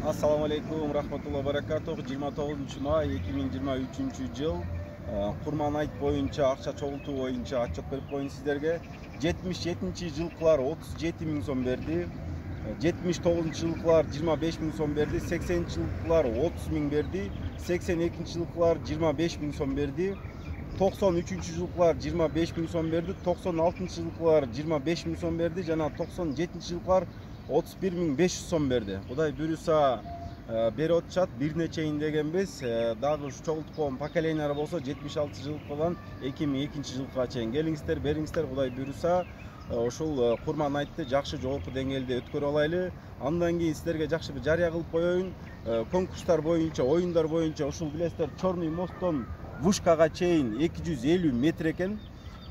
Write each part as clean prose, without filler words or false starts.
Assalamu alaikum, rahmatullah barakatuh. 29 may 2023 yıl. Kurman ayt boyunca akça çoğultu boyunca açık berip koyun sizlerge. 77. yılkılar 37 bin son verdi. 79. yılkılar 25 bin son verdi. 80. yılkılar 30 bin verdi. 82. yılkılar 25 bin son verdi. 93. yılkılar 25 bin son verdi. 96. yılkılar 25 bin son verdi. Jana 97. yılkılar 31.500 son berdi. Kuday buyursa beri otçat bir neçeyin degenбиз. Dagы şu çoğultkon поколениялар болсо 76 жылкыдан 2002 жылга чейин келиңиздер, бериңиздер. Kuday buyursa ошол курман айтты жакшы жогорку деңгээлде өткөрүп алайлы. Андан кийин силерге жакшы бир жарыя кылып коеюн. Конкурстар боюнча, оюндар боюнча ушул билесиздер Чорный мосттон Вышкага чейин 250 метр экен.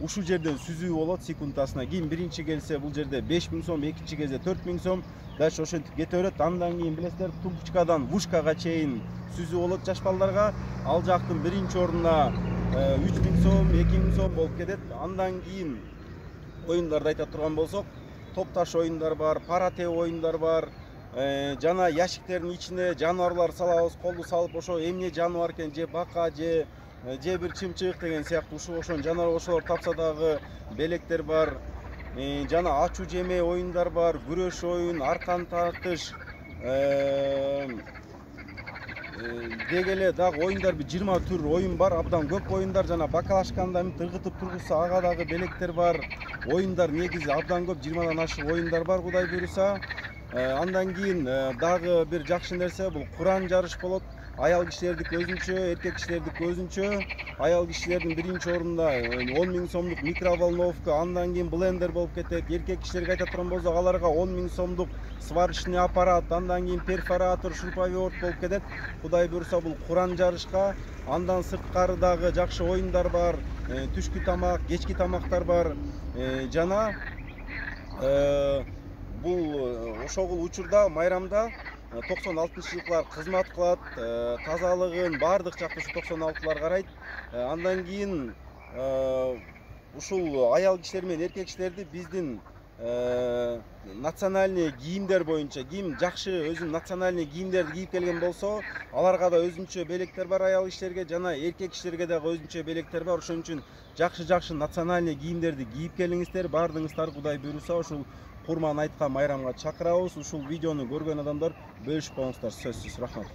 Ушул жерден сүзүү болот секундасына. Кийин биринчи келсе бул жерде 5000 сом, экинчи келсе 4000 сом. Дальше ошентип кете берет. Андан кийин билесиздер Тумпучкадан Вышкага чейин сүзүү болот жаш балдарга. Ал жактын биринчи ордуна 3000 сом, 2000 сом болуп кетет. Андан кийин оюндарды айта турган болсок, топташ оюндар бар, пара теб оюндар бар. Жана яшиктердин ичине жаныбарлар салабыз, колду салып ошо эмне жаныбар экен, же бака, же бир чымчык деген сыяктуу ошон жаныбар ошолор тапса дагы белектер бар. Жана ачуу жеме оюндар бар, күрөш оюн, аркан тартыш, дегеле дагы оюндар бир 20 түр оюн бар, абдан көп оюндар. Жана бакалашканда ыргытып тургузса ага дагы белектер бар. Оюндар негизи абдан көп, 20дан ашык оюндар бар Кудай буйруса. Андан кийин дагы бир жакшы нерсе бул Куран жарыш болот. Аял кишилердики өзүнчө, эркек кишилердики өзүнчө. Аял кишилердин биринчи ордунда 10.000 сомдук микроволновка, андан кийин блендер болуп кетет. Эркек кишилерге айта турган болсок, аларга 10.000 сомдук сварочный аппарат, андан кийин перфоратор, шуруповерт болуп кетет. Кудай буйруса бул Куран жарышка. Андан сырткары дагы жакшы оюндар бар. Түшкү тамак, кечки тамактар бар. Жана бул ошол учурда майрамда 96-жылкылар кызмат кылат, тазалыгын баардык жакты ушу 96-лар карайт. Андан кийин ушул аял кишилер менен эркек кишилерди биздин национальный кийимдер боюнча, кийим жакшы өзүнүн национальный кийимдерди кийип келген болсо, аларга да өзүнчө белектер бар аял кишилерге, жана эркек кишилерге дагы өзүнчө белектер бар. Ошон үчүн жакшы национальный кийимдерди кийип келиңиздер. Баардыгыңыздар Кудай буйруса ушул Курман айткан майрамга чакырабыз. Ушул видеону көргөн адамдар бөлүшүп коюңуздар, сөзсүз. Рахмат.